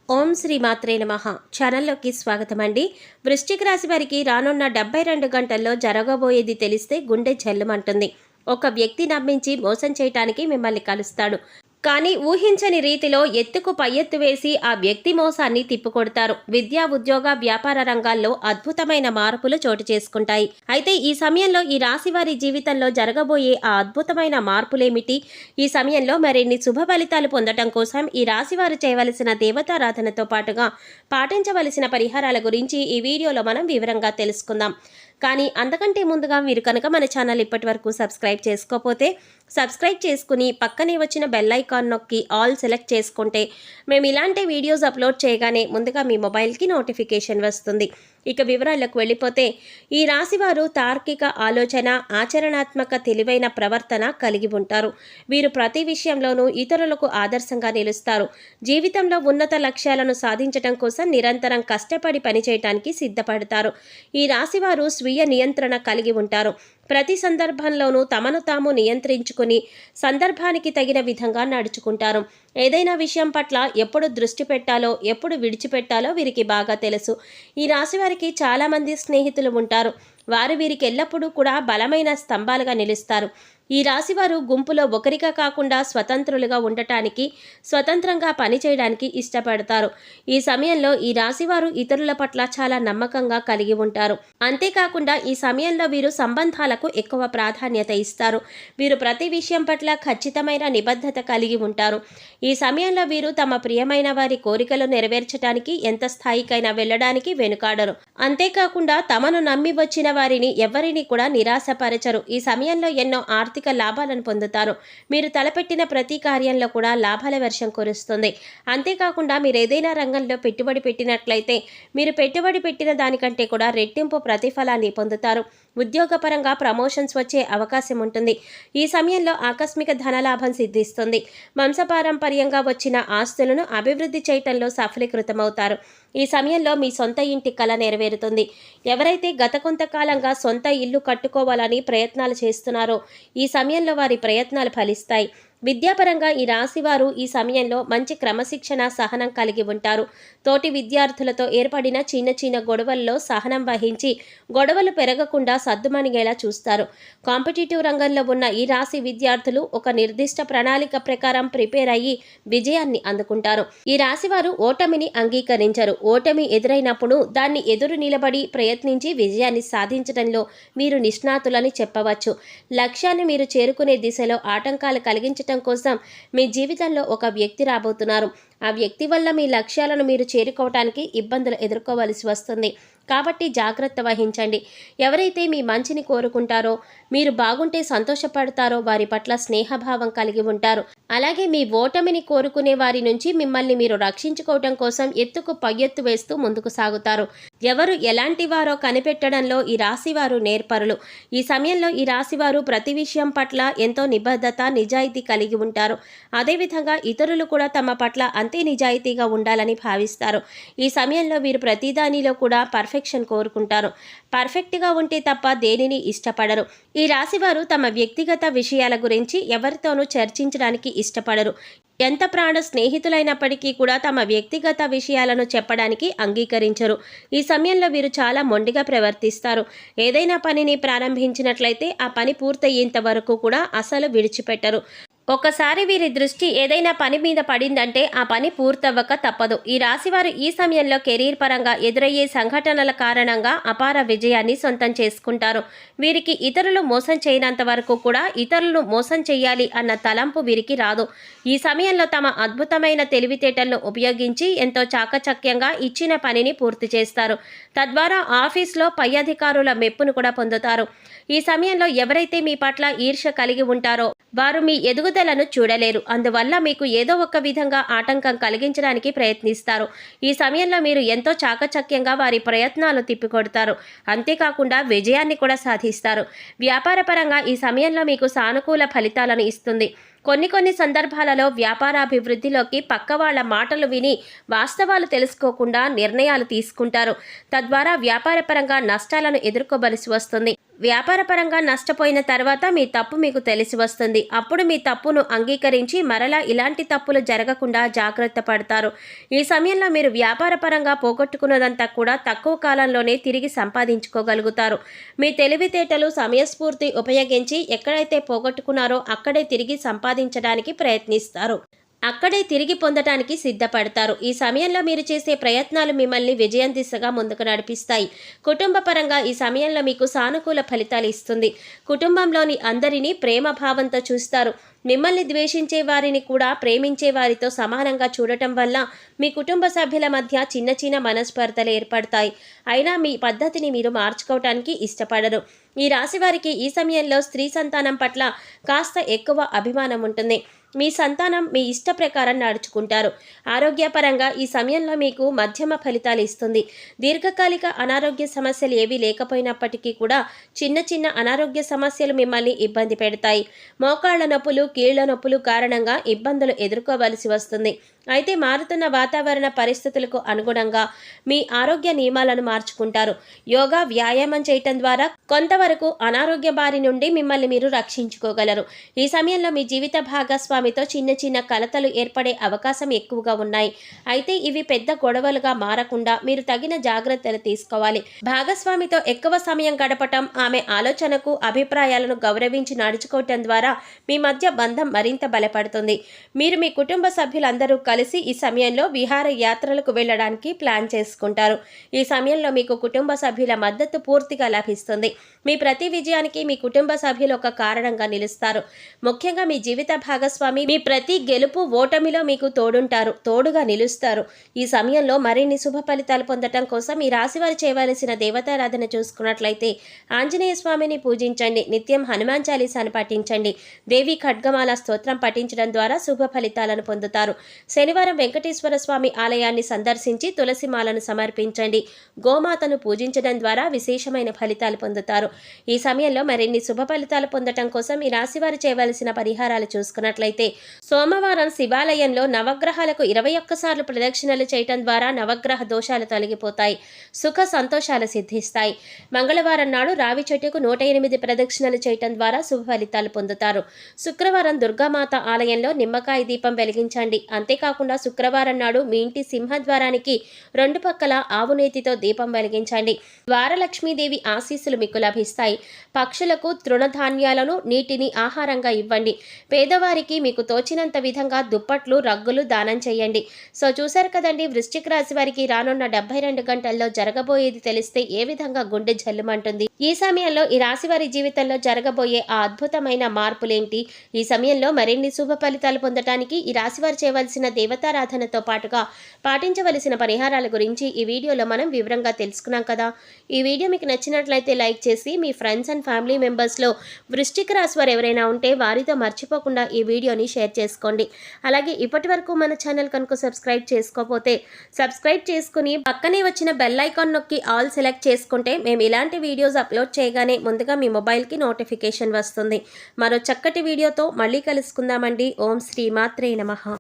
ఓం శ్రీ మాత్రే నమః. ఛానల్లోకి స్వాగతం అండి. వృశ్చిక రాశి వారికి రానున్న 72 గంటల్లో జరగబోయేది తెలిస్తే గుండె జల్లుమంటుంది. ఒక వ్యక్తి నమ్మించి మోసం చేయటానికి మిమ్మల్ని కలుస్తాడు. కానీ ఊహించని రీతిలో ఎత్తుకు పై ఎత్తు వేసి ఆ వ్యక్తి మోసాన్ని తిప్పికొడతారు. విద్యా, ఉద్యోగ, వ్యాపార రంగాల్లో అద్భుతమైన మార్పులు చోటు చేసుకుంటాయి. అయితే ఈ సమయంలో ఈ రాశి వారి జీవితంలో జరగబోయే ఆ అద్భుతమైన మార్పులేమిటి? ఈ సమయంలో మరిన్ని శుభ ఫలితాలు పొందటం కోసం ఈ రాశి వారు చేయవలసిన దేవతారాధనతో పాటుగా పాటించవలసిన పరిహారాల గురించి ఈ వీడియోలో మనం వివరంగా తెలుసుకుందాం. కానీ అంతకంటే ముందుగా మీరు కనుక మన ఛానల్ ఇప్పటి వరకు సబ్స్క్రైబ్ చేసుకోకపోతే సబ్స్క్రైబ్ చేసుకుని పక్కనే వచ్చిన బెల్ ఐకాన్ నొక్కి ఆల్ సెలెక్ట్ చేసుకుంటే మేము ఇలాంటి వీడియోస్ అప్లోడ్ చేయగానే ముందుగా మీ మొబైల్కి నోటిఫికేషన్ వస్తుంది. ఇక వివరాలకు వెళ్ళిపోతే ఈ రాశివారు తార్కిక ఆలోచన, ఆచరణాత్మక తెలివైన ప్రవర్తన కలిగి ఉంటారు. వీరు ప్రతి విషయంలోనూ ఇతరులకు ఆదర్శంగా నిలుస్తారు. జీవితంలో ఉన్నత లక్ష్యాలను సాధించడం కోసం నిరంతరం కష్టపడి పనిచేయటానికి సిద్ధపడతారు. ఈ రాశివారు స్వీయ నియంత్రణ కలిగి ఉంటారు. ప్రతి సందర్భంలోనూ తమను తాము నియంత్రించుకుని సందర్భానికి తగిన విధంగా నడుచుకుంటారు. ఏదైనా విషయం పట్ల ఎప్పుడు దృష్టి పెట్టాలో, ఎప్పుడు విడిచిపెట్టాలో వీరికి బాగా తెలుసు. ఈ రాశి వారికి చాలామంది స్నేహితులు ఉంటారు. వారు వీరికి ఎల్లప్పుడూ కూడా బలమైన స్తంభాలుగా నిలుస్తారు. ఈ రాశివారు గుంపులో ఒకరిగా కాకుండా స్వతంత్రులుగా ఉండటానికి, స్వతంత్రంగా పనిచేయడానికి ఇష్టపడతారు. ఈ సమయంలో ఈ రాశివారు ఇతరుల పట్ల చాలా నమ్మకంగా కలిగి ఉంటారు. అంతేకాకుండా ఈ సమయంలో వీరు సంబంధాలకు ఎక్కువ ప్రాధాన్యత ఇస్తారు. వీరు ప్రతి విషయం పట్ల ఖచ్చితమైన నిబద్ధత కలిగి ఉంటారు. ఈ సమయంలో వీరు తమ ప్రియమైన వారి కోరికలు నెరవేర్చడానికి ఎంత స్థాయికైనా వెళ్ళడానికి వెనుకాడరు. అంతేకాకుండా తమను నమ్మి వచ్చిన వారిని ఎవరిని కూడా నిరాశపరచరు. ఈ సమయంలో ఎన్నో ఆర్థిక లాభాలను పొందుతారు. మీరు తలపెట్టిన ప్రతి కార్యంలో కూడా లాభాల వర్షం కురుస్తుంది. అంతేకాకుండా మీరు ఏదైనా రంగంలో పెట్టుబడి పెట్టినట్లయితే మీరు పెట్టుబడి పెట్టిన దానికంటే కూడా రెట్టింపు ప్రతిఫలాన్ని పొందుతారు. ఉద్యోగపరంగా ప్రమోషన్స్ వచ్చే అవకాశం ఉంటుంది. ఈ సమయంలో ఆకస్మిక ధనలాభం సిద్ధిస్తుంది. వంశపారంపర్యంగా వచ్చిన ఆస్తులను అభివృద్ధి చేయటంలో సఫలీకృతమవుతారు. ఈ సమయంలో మీ సొంత ఇంటి కల నెరవేరుతుంది. ఎవరైతే గత కొంతకాలంగా సొంత ఇల్లు కట్టుకోవాలని ప్రయత్నాలు చేస్తున్నారో ఈ సమయంలో వారి ప్రయత్నాలు ఫలిస్తాయి. విద్యాపరంగా ఈ రాశివారు ఈ సమయంలో మంచి క్రమశిక్షణ, సహనం కలిగి ఉంటారు. తోటి విద్యార్థులతో ఏర్పడిన చిన్న చిన్న గొడవల్లో సహనం వహించి గొడవలు పెరగకుండా సద్దుమణిగేలా చూస్తారు. కాంపిటేటివ్ రంగంలో ఉన్న ఈ రాశి విద్యార్థులు ఒక నిర్దిష్ట ప్రణాళిక ప్రకారం ప్రిపేర్ అయ్యి విజయాన్ని అందుకుంటారు. ఈ రాశివారు ఓటమిని అంగీకరించరు. ఓటమి ఎదురైనప్పుడు దాన్ని ఎదురు నిలబడి ప్రయత్నించి విజయాన్ని సాధించడంలో మీరు నిష్ణాతులని చెప్పవచ్చు. లక్ష్యాన్ని మీరు చేరుకునే దిశలో ఆటంకాలు కలిగించడం కోసం మీ జీవితంలో ఒక వ్యక్తి రాబోతున్నారు. ఆ వ్యక్తి వల్ల మీ లక్ష్యాలను మీరు చేరుకోవటానికి ఇబ్బందులు ఎదుర్కోవలసి వస్తుంది. కాబట్టి జాగ్రత్త వహించండి. ఎవరైతే మీ మంచిని కోరుకుంటారో, మీరు బాగుంటే సంతోషపడతారో వారి పట్ల స్నేహభావం కలిగి ఉంటారు. అలాగే మీ ఓటమిని కోరుకునే వారి నుంచి మిమ్మల్ని మీరు రక్షించుకోవటం కోసం ఎత్తుకు పై ఎత్తు వేస్తూ ముందుకు సాగుతారు. ఎవరు ఎలాంటి వారో కనిపెట్టడంలో ఈ రాశివారు నేర్పరులు. ఈ సమయంలో ఈ రాశివారు ప్రతి విషయం పట్ల ఎంతో నిబద్ధత, నిజాయితీ కలిగి ఉంటారు. అదేవిధంగా ఇతరులు కూడా తమ పట్ల అంతే నిజాయితీగా ఉండాలని భావిస్తారు. ఈ సమయంలో వీరు ప్రతిదానిలో కూడా పర్ఫెక్షన్ కోరుకుంటారు. పర్ఫెక్ట్గా ఉంటే తప్ప దేనిని ఇష్టపడరు. ఈ రాశివారు తమ వ్యక్తిగత విషయాల గురించి ఎవరితోనూ చర్చించడానికి ఇష్టపడరు. ఎంత ప్రాణ స్నేహితులైనప్పటికీ కూడా తమ వ్యక్తిగత విషయాలను చెప్పడానికి అంగీకరించరు. ఈ సమయంలో వీరు చాలా మొండిగా ప్రవర్తిస్తారు. ఏదైనా పనిని ప్రారంభించినట్లయితే ఆ పని పూర్తయ్యేంత వరకు కూడా అసలు విడిచిపెట్టరు. ఒకసారి వీరి దృష్టి ఏదైనా పని మీద పడిందంటే ఆ పని పూర్తవ్వక తప్పదు. ఈ రాశివారు ఈ సమయంలో కెరీర్ పరంగా ఎదురయ్యే సంఘటనల కారణంగా అపార విజయాన్ని సొంతం చేసుకుంటారు. వీరికి ఇతరులు మోసం చేయనంత వరకు కూడా ఇతరులను మోసం చేయాలి అన్న తలంపు వీరికి రాదు. ఈ సమయంలో తమ అద్భుతమైన తెలివితేటలను ఉపయోగించి ఎంతో చాకచక్యంగా ఇచ్చిన పనిని పూర్తి చేస్తారు. తద్వారా ఆఫీస్లో పై అధికారుల మెప్పును కూడా పొందుతారు. ఈ సమయంలో ఎవరైతే మీ పట్ల ఈర్ష్య కలిగి ఉంటారో వారు మీ ఎదుగుదలను చూడలేరు. అందువల్ల మీకు ఏదో ఒక విధంగా ఆటంకం కలిగించడానికి ప్రయత్నిస్తారు. ఈ సమయంలో మీరు ఎంతో చాకచక్యంగా వారి ప్రయత్నాలు తిప్పికొడతారు. అంతేకాకుండా విజయాన్ని కూడా సాధిస్తారు. వ్యాపారపరంగా ఈ సమయంలో మీకు సానుకూల ఫలితాలను ఇస్తుంది. కొన్ని సందర్భాలలో వ్యాపారాభివృద్ధిలోకి పక్క వాళ్ళ మాటలు విని వాస్తవాలు తెలుసుకోకుండా నిర్ణయాలు తీసుకుంటారు. తద్వారా వ్యాపారపరంగా నష్టాలను ఎదుర్కోవలసి వస్తుంది. వ్యాపారపరంగా నష్టపోయిన తర్వాత మీ తప్పు మీకు తెలిసి వస్తుంది. అప్పుడు మీ తప్పును అంగీకరించి మరలా ఇలాంటి తప్పులు జరగకుండా జాగ్రత్త పడతారు. ఈ సమయంలో మీరు వ్యాపారపరంగా పోగొట్టుకున్నదంతా కూడా తక్కువ కాలంలోనే తిరిగి సంపాదించుకోగలుగుతారు. మీ తెలివితేటలు సమయస్ఫూర్తి ఉపయోగించి ఎక్కడైతే పోగొట్టుకున్నారో అక్కడే తిరిగి సంపాదించడానికి ప్రయత్నిస్తారు. అక్కడే తిరిగి పొందటానికి సిద్ధపడతారు. ఈ సమయంలో మీరు చేసే ప్రయత్నాలు మిమ్మల్ని విజయం దిశగా ముందుకు నడిపిస్తాయి. కుటుంబ పరంగా ఈ సమయంలో మీకు సానుకూల ఫలితాలు ఇస్తుంది. కుటుంబంలోని అందరినీ ప్రేమ భావంతో చూస్తారు. మిమ్మల్ని ద్వేషించే వారిని కూడా ప్రేమించే వారితో సమానంగా చూడటం వల్ల మీ కుటుంబ సభ్యుల మధ్య చిన్న చిన్న మనస్పర్ధలు ఏర్పడతాయి. అయినా మీ పద్ధతిని మీరు మార్చుకోవటానికి ఇష్టపడరు. ఈ రాశి వారికి ఈ సమయంలో స్త్రీ సంతానం పట్ల కాస్త ఎక్కువ అభిమానం ఉంటుంది. మీ సంతానం మీ ఇష్ట ప్రకారం నడుచుకుంటారు. ఆరోగ్యపరంగా ఈ సమయంలో మీకు మధ్యమ ఫలితాలు ఇస్తుంది. దీర్ఘకాలిక అనారోగ్య సమస్యలు ఏవీ లేకపోయినప్పటికీ కూడా చిన్న చిన్న అనారోగ్య సమస్యలు మిమ్మల్ని ఇబ్బంది పెడతాయి. మోకాళ్ల నొప్పులు, కీళ్ల నొప్పులు కారణంగా ఇబ్బందులు ఎదుర్కోవలసి వస్తుంది. అయితే మారుతున్న వాతావరణ పరిస్థితులకు అనుగుణంగా మీ ఆరోగ్య నియమాలను మార్చుకుంటారు. యోగా, వ్యాయామం చేయటం ద్వారా కొంతవరకు అనారోగ్య బారి నుండి మిమ్మల్ని మీరు రక్షించుకోగలరు. ఈ సమయంలో మీ జీవిత భాగస్వామితో చిన్న చిన్న కలతలు ఏర్పడే అవకాశం ఎక్కువగా ఉన్నాయి. అయితే ఇవి పెద్ద గొడవలుగా మారకుండా మీరు తగిన జాగ్రత్తలు తీసుకోవాలి. భాగస్వామితో ఎక్కువ సమయం గడపటం, ఆమె ఆలోచనకు అభిప్రాయాలను గౌరవించి నడుచుకోవటం ద్వారా మీ మధ్య బంధం మరింత బలపడుతుంది. మీరు మీ కుటుంబ సభ్యులందరూ కలిసి ఈ సమయంలో విహార యాత్రలకు వెళ్ళడానికి ప్లాన్ చేసుకుంటారు. ఈ సమయంలో మీకు కుటుంబ సభ్యుల మద్దతు పూర్తిగా లభిస్తుంది. మీ ప్రతి విజయానికి మీ కుటుంబ సభ్యులు ఒక కారణంగా నిలుస్తారు. ముఖ్యంగా మీ జీవిత భాగస్వామి మీ ప్రతి గెలుపు ఓటమిలో మీకు తోడుగా నిలుస్తారు. ఈ సమయంలో మరిన్ని శుభ ఫలితాలు పొందటం కోసం ఈ రాశివారు చేయవలసిన దేవతారాధన చూసుకున్నట్లయితే ఆంజనేయ స్వామిని పూజించండి. నిత్యం హనుమాన్ చాలీసాను పఠించండి. దేవి ఖడ్గమాల స్తోత్రం పఠించడం ద్వారా శుభ ఫలితాలను పొందుతారు. శనివారం వెంకటేశ్వర స్వామి ఆలయాన్ని సందర్శించి తులసిమాలను సమర్పించండి. గోమాతను పూజించడం ద్వారా విశేషమైన ఫలితాలు పొందుతారు. ఈ సమయంలో మరిన్ని శుభ ఫలితాలు పొందటం కోసం ఈ రాశివారు చేయవలసిన పరిహారాలు చూసుకున్నట్లయితే సోమవారం శివాలయంలో నవగ్రహాలకు 21 సార్లు ప్రదక్షిణలు చేయటం ద్వారా నవగ్రహ దోషాలు తొలగిపోతాయి. సుఖ సంతోషాలు సిద్ధిస్తాయి. మంగళవారం నాడు రావి చెట్టుకు 108 ప్రదక్షిణలు చేయటం ద్వారా శుభ ఫలితాలు పొందుతారు. శుక్రవారం దుర్గామాత ఆలయంలో నిమ్మకాయ దీపం వెలిగించండి. అంతేకాకుండా శుక్రవారం నాడు మీ ఇంటి సింహద్వారానికి 2 పక్కల ఆవునేతితో దీపం వెలిగించండి. ద్వారలక్ష్మీదేవి ఆశీస్సులు మీకు లభిస్తాయి. పక్షులకు తృణధాన్యాలను, నీటిని ఆహారంగా ఇవ్వండి. పేదవారికి మీకు తోచినంత విధంగా దుప్పట్లు, రగ్గులు దానం చేయండి. సో చూశారు కదండి, వృశ్చిక రాశి వారికి రానున్న 72 గంటల్లో జరగబోయేది తెలిస్తే ఏ విధంగా గుండె జల్లుమంటుంది. ఈ సమయంలో ఈ రాశి వారి జీవితంలో జరగబోయే ఆ అద్భుతమైన మార్పులేంటి, ఈ సమయంలో మరిన్ని శుభ ఫలితాలు పొందడానికి ఈ రాశి వారు చేయవలసిన దేవతారాధనతో పాటుగా పాటించవలసిన పరిహారాల గురించి ఈ వీడియోలో మనం వివరంగా తెలుసుకున్నాం కదా. ఈ వీడియో మీకు నచ్చినట్లయితే లైక్ చేసి మీ ఫ్రెండ్స్ అండ్ ఫ్యామిలీ మెంబర్స్లో వృశ్చిక రాశి వారు ఎవరైనా ఉంటే వారితో మర్చిపోకుండా ఈ వీడియోని షేర్ చేసుకోండి. అలాగే ఇప్పటి వరకు మన ఛానల్ కనుక సబ్స్క్రైబ్ చేసుకోకపోతే సబ్స్క్రైబ్ చేసుకుని పక్కనే వచ్చిన బెల్ ఐకాన్ నొక్కి ఆల్ సెలెక్ట్ చేసుకుంటే మేము ఇలాంటి వీడియోస్ అప్లోడ్ చేయగానే ముందుగా మీ మొబైల్కి నోటిఫికేషన్ వస్తుంది. మరో చక్కటి వీడియోతో మళ్ళీ కలుసుకుందామండి. ఓం శ్రీ మాత్రే నమః.